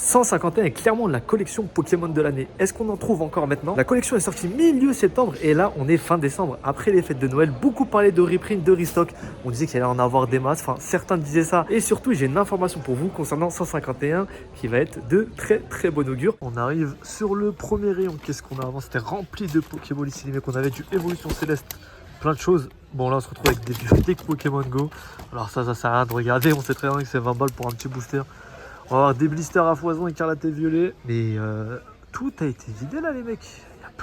151 est clairement la collection Pokémon de l'année. Est-ce qu'on en trouve encore maintenant? La collection est sortie milieu septembre et là on est fin décembre. Après les fêtes de Noël, beaucoup parlaient de reprint, de restock. On disait qu'il allait en avoir des masses, enfin certains disaient ça. Et surtout j'ai une information pour vous concernant 151 qui va être de très bon augure. On arrive sur le premier rayon. Qu'est-ce qu'on a avant? C'était rempli de Pokéball ici les mecs. On avait du Évolution Céleste, plein de choses. Bon là on se retrouve avec des vieux decks Pokémon Go. Alors ça sert à rien de regarder, on sait très bien que c'est 20 balles pour un petit booster. On va avoir des blisters à foison, écarlate et violet. Mais tout a été vidé là les mecs.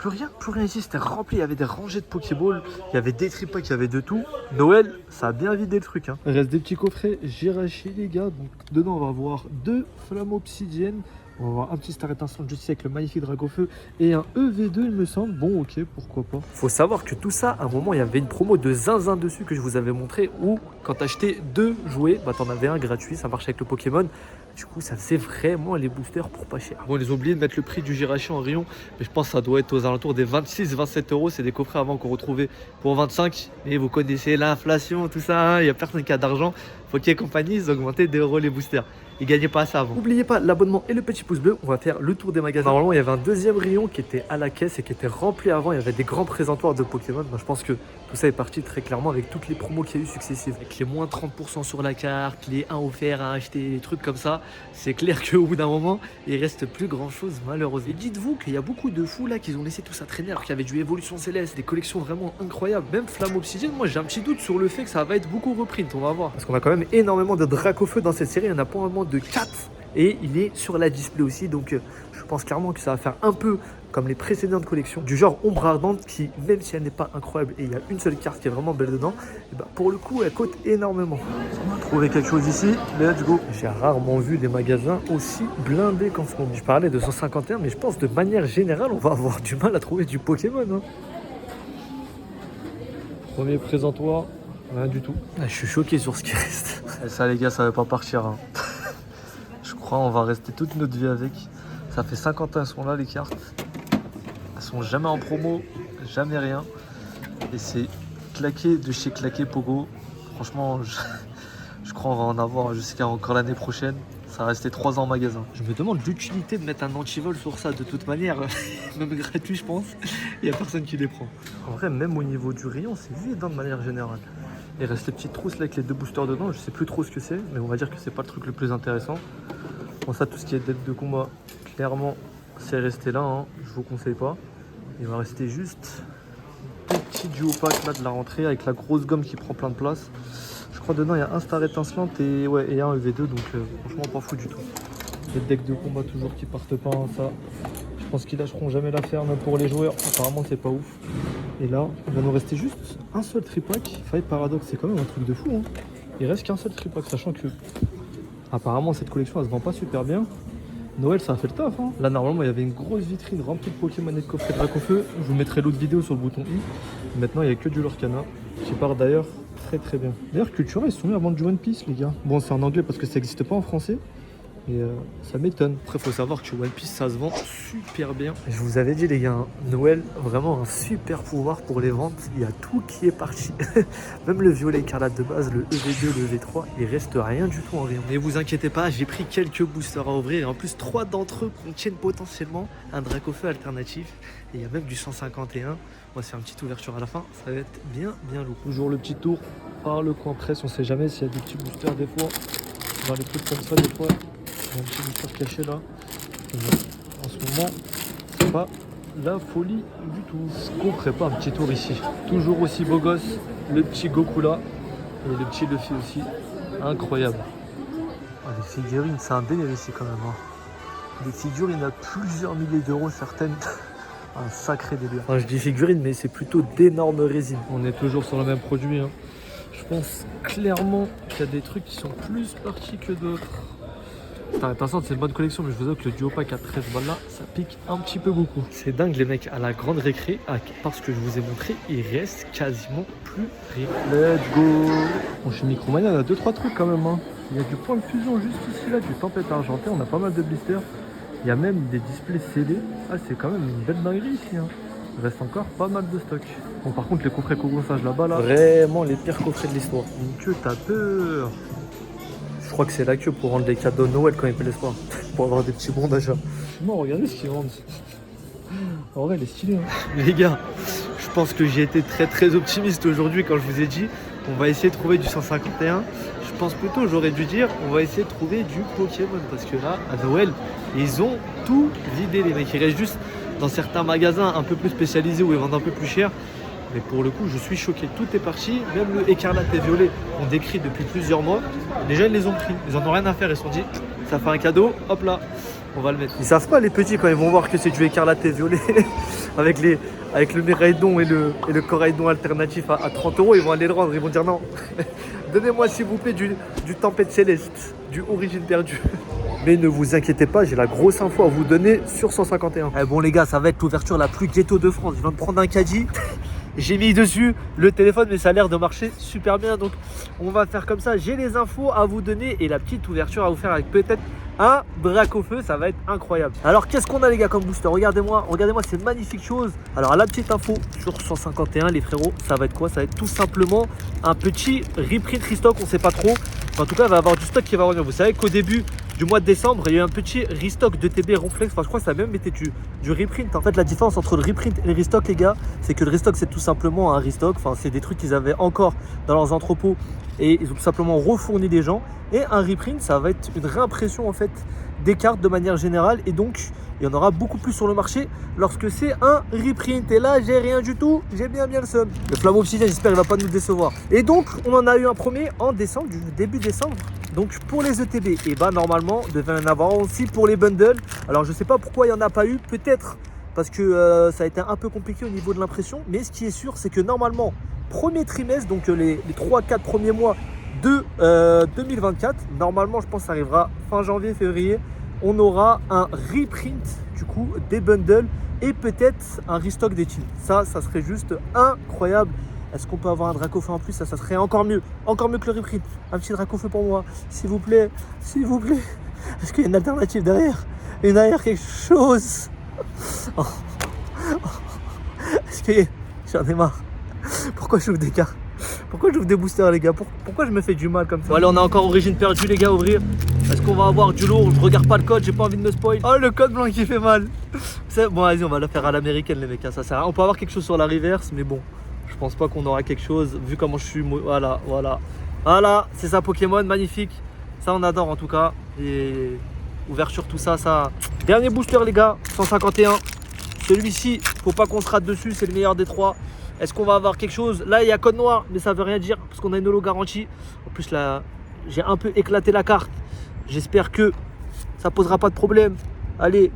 Il n'y a plus rien ici, c'était rempli. Il y avait des rangées de Pokéball, il y avait des tripacks, il y avait de tout. Noël, ça a bien vidé le truc. Hein. Il reste des petits coffrets Jirachi les gars. Donc dedans on va avoir 2 flammes obsidiennes. On va avoir un petit star étincelante juste avec le magnifique Dragofeu et un EV2 il me semble. Bon ok, pourquoi pas. Faut savoir que tout ça, à un moment il y avait une promo de zinzin dessus que je vous avais montré où quand t'achetais 2 jouets, bah t'en avais un gratuit, ça marchait avec le Pokémon. Du coup ça faisait vraiment les boosters pour pas cher. Bon ils ont oublié de mettre le prix du Jirachi en rayon, mais je pense que ça doit être aux alentours des 26-27 euros. C'est des coffrets avant qu'on retrouvait pour 25. Et vous connaissez l'inflation, tout ça, il n'y a personne qui a d'argent. Poké et compagnie, ils ont augmenté des euros les boosters. Ils gagnaient pas ça avant. N'oubliez pas l'abonnement et le petit pouce bleu. On va faire le tour des magasins. Normalement, il y avait un deuxième rayon qui était à la caisse et qui était rempli avant. Il y avait des grands présentoirs de Pokémon. Moi, je pense que tout ça est parti très clairement avec toutes les promos qu'il y a eu successives. Avec les moins 30% sur la carte, les 1 offerts à acheter, des trucs comme ça. C'est clair qu'au bout d'un moment, il reste plus grand chose malheureusement. Et dites-vous qu'il y a beaucoup de fous là qui ont laissé tout ça traîner alors qu'il y avait du Évolution Céleste, des collections vraiment incroyables. Même Flamme Obsidienne, moi j'ai un petit doute sur le fait que ça va être beaucoup reprint. On va voir. Parce qu'on a quand même énormément de Dracofeu dans cette série. Il y en a pas vraiment de 4. Et il est sur la display aussi, donc je pense clairement que ça va faire un peu comme les précédentes collections, du genre Ombre Ardente qui, même si elle n'est pas incroyable et il y a une seule carte qui est vraiment belle dedans, et bah pour le coup elle coûte énormément. On va trouver quelque chose ici, let's go. J'ai rarement vu des magasins aussi blindés qu'en ce moment. Je parlais de 151, mais je pense de manière générale on va avoir du mal à trouver du Pokémon. Hein. Premier présentoir, rien du tout. Ah, je suis choqué sur ce qui reste. Et ça les gars, ça va pas partir. Hein. Je crois on va rester toute notre vie avec. Ça fait 50 ans elles sont là les cartes. Elles sont jamais en promo, jamais rien. Et c'est claqué de chez Claqué Pogo. Franchement, je crois on va en avoir jusqu'à encore l'année prochaine. Ça va rester 3 ans en magasin. Je me demande l'utilité de mettre un antivol sur ça de toute manière. Même gratuit je pense. Il n'y a personne qui les prend. En vrai même au niveau du rayon c'est vide hein, de manière générale. Il reste les petites trousses là avec les 2 boosters dedans. Je sais plus trop ce que c'est. Mais on va dire que c'est pas le truc le plus intéressant. Bon ça tout ce qui est deck de combat, clairement c'est resté là, hein. Je vous conseille pas. Il va rester juste des petits duo packs là de la rentrée avec la grosse gomme qui prend plein de place. Je crois dedans il y a un star étincelante et, ouais, et un EV2 donc franchement pas fou du tout. Les decks de combat toujours qui partent pas, hein, ça. Je pense qu'ils lâcheront jamais l'affaire même pour les joueurs, apparemment c'est pas ouf. Et là il va nous rester juste un seul tripack. Fight Paradox c'est quand même un truc de fou. Hein. Il reste qu'un seul tripack sachant que apparemment cette collection elle se vend pas super bien. Noël ça a fait le taf hein. Là normalement il y avait une grosse vitrine remplie de Pokémon et de coffrets de Dracofeu. Je vous mettrai l'autre vidéo sur le bouton I. Maintenant il n'y a que du Lorcana qui part d'ailleurs très bien. D'ailleurs Cultura ils se sont mis à vendre du One Piece les gars. Bon c'est en anglais parce que ça n'existe pas en français. Et ça m'étonne. Après faut savoir que One Piece ça se vend super bien. Je vous avais dit les gars, hein, Noël vraiment un super pouvoir pour les ventes. Il y a tout qui est parti. Même le violet écarlate de base, le EV2, le EV3, il reste rien du tout en rayon. Ne vous inquiétez pas, j'ai pris quelques boosters à ouvrir. Et en plus 3 d'entre eux contiennent potentiellement un Dracofeu alternatif. Et il y a même du 151. On va se faire une petite ouverture à la fin. Ça va être bien lourd. Toujours le petit tour par le coin presse. On sait jamais s'il y a des petits boosters des fois. Dans les trucs comme ça des fois. Il y a un petit booster caché là. En ce moment, c'est pas la folie du tout. Est-ce qu'on ferait pas un petit tour ici? Toujours aussi beau gosse, le petit Goku là. Et le petit Luffy aussi. Incroyable. Ah, les figurines, c'est un délire ici quand même. Hein. Les figurines à plusieurs milliers d'euros certaines. Un sacré délire. Enfin, je dis figurines, mais c'est plutôt d'énormes résines. On est toujours sur le même produit. Hein. Je pense clairement qu'il y a des trucs qui sont plus partis que d'autres. Attention, c'est une bonne collection, mais je vous avoue que le duo pack à 13 balles là, ça pique un petit peu beaucoup. C'est dingue les mecs, à la grande récré, parce que je vous ai montré, il reste quasiment plus rien. Let's go. Bon, chez Micromania, on a 2-3 trucs quand même. Hein. Il y a du point de fusion juste ici là, du tempête argenté, on a pas mal de blisters. Il y a même des displays scellés. Ah, c'est quand même une belle dinguerie ici. Hein. Il reste encore pas mal de stock. Bon, par contre, les coffrets cocossage là-bas là, vraiment les pires coffrets de l'histoire. Donc, t'as peur. Je crois que c'est la queue pour rendre les cadeaux de Noël quand ils me laissent pas. Pour avoir des petits bons d'achat. Non, regardez ce qu'ils vendent. En vrai, elle est stylée. Hein. Les gars, je pense que j'ai été très optimiste aujourd'hui quand je vous ai dit on va essayer de trouver du 151. Je pense plutôt, j'aurais dû dire, on va essayer de trouver du Pokémon. Parce que là, à Noël, ils ont tout vidé les mecs. Il reste juste dans certains magasins un peu plus spécialisés où ils vendent un peu plus cher. Mais pour le coup, je suis choqué. Tout est parti. Même le écarlate et violet, on décrit depuis plusieurs mois. Déjà, ils les ont pris. Ils en ont rien à faire. Ils se sont dit, ça fait un cadeau, hop là, on va le mettre. Ils savent pas, les petits, quand ils vont voir que c'est du écarlate et violet, avec le Miraidon et le Coraidon alternatif à 30 €, ils vont aller le rendre. Ils vont dire non, donnez-moi s'il vous plaît du Tempête Céleste, du Origine Perdue. Mais ne vous inquiétez pas, j'ai la grosse info à vous donner sur 151. Eh bon les gars, ça va être l'ouverture la plus ghetto de France. Je viens de prendre un caddie. J'ai mis dessus le téléphone, mais ça a l'air de marcher super bien. Donc on va faire comme ça. J'ai les infos à vous donner et la petite ouverture à vous faire avec peut-être un Dracofeu. Ça va être incroyable. Alors qu'est-ce qu'on a les gars comme booster? Regardez-moi ces magnifiques choses. Alors la petite info sur 151 les frérots, ça va être quoi? Ça va être tout simplement un petit reprint restock. On sait pas trop. En tout cas, il va y avoir du stock qui va revenir. Vous savez qu'au début du mois de décembre, il y a eu un petit restock de TB Ronflex. Enfin, je crois que ça a même été du reprint. En fait, la différence entre le reprint et le restock, les gars, c'est que le restock, c'est tout simplement un restock. Enfin, c'est des trucs qu'ils avaient encore dans leurs entrepôts et ils ont tout simplement refourni les gens. Et un reprint, ça va être une réimpression en fait des cartes de manière générale. Et donc, il y en aura beaucoup plus sur le marché lorsque c'est un reprint. Et là, j'ai rien du tout. J'ai bien le seum. Le Flammeau Obsidian, j'espère qu'il va pas nous décevoir. Et donc, on en a eu un premier en décembre, début décembre. Donc pour les ETB, et bah normalement, il devait en avoir aussi pour les bundles. Alors je sais pas pourquoi il n'y en a pas eu, peut-être parce que ça a été un peu compliqué au niveau de l'impression. Mais ce qui est sûr, c'est que normalement, premier trimestre, donc les 3-4 premiers mois de 2024, normalement je pense que ça arrivera fin janvier, février, on aura un reprint du coup des bundles et peut-être un restock des teams. Ça serait juste incroyable. Est-ce qu'on peut avoir un Dracofeu en plus? Ça serait encore mieux que le reprint. Un petit Dracofeu pour moi, s'il vous plaît, s'il vous plaît. Est-ce qu'il y a une alternative derrière? Et derrière quelque chose? Oh. Est-ce que j'en ai marre? Pourquoi j'ouvre des cartes? Pourquoi j'ouvre des boosters les gars? Pourquoi je me fais du mal comme ça? Bon, allez, on a encore Origine Perdue les gars à ouvrir. Est-ce qu'on va avoir du lourd? Je regarde pas le code, j'ai pas envie de me spoil. Oh le code blanc qui fait mal. Bon vas-y, on va le faire à l'américaine les mecs, ça sert à rien. On peut avoir quelque chose sur la reverse, mais bon. Je pense pas qu'on aura quelque chose, vu comment je suis. Voilà, c'est ça Pokémon, magnifique. Ça on adore en tout cas. Et ouverture, tout ça. Dernier booster les gars, 151. Celui-ci, faut pas qu'on se rate dessus, c'est le meilleur des trois. Est-ce qu'on va avoir quelque chose? Là il y a code noir, mais ça veut rien dire parce qu'on a une holo garantie. En plus là, j'ai un peu éclaté la carte. J'espère que ça posera pas de problème. Allez.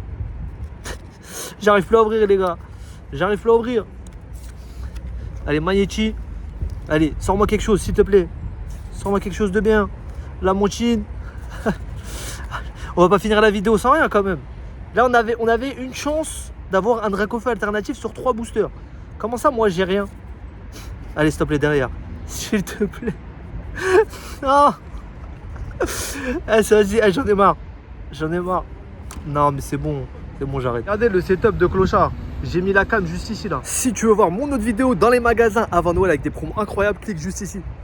J'arrive plus à ouvrir les gars. J'arrive plus à ouvrir. Allez, Magnetti. Allez, sors-moi quelque chose, s'il te plaît. Sors-moi quelque chose de bien. La montine. On va pas finir la vidéo sans rien quand même. Là, on avait une chance d'avoir un Dracofeu alternatif sur 3 boosters. Comment ça, moi, j'ai rien? Allez, s'il te plaît, derrière. S'il te plaît. Non. Vas-y, j'en ai marre. Non, mais c'est bon, j'arrête. Regardez le setup de clochard. J'ai mis la cam juste ici là. Si tu veux voir mon autre vidéo dans les magasins avant Noël avec des promos incroyables, clique juste ici.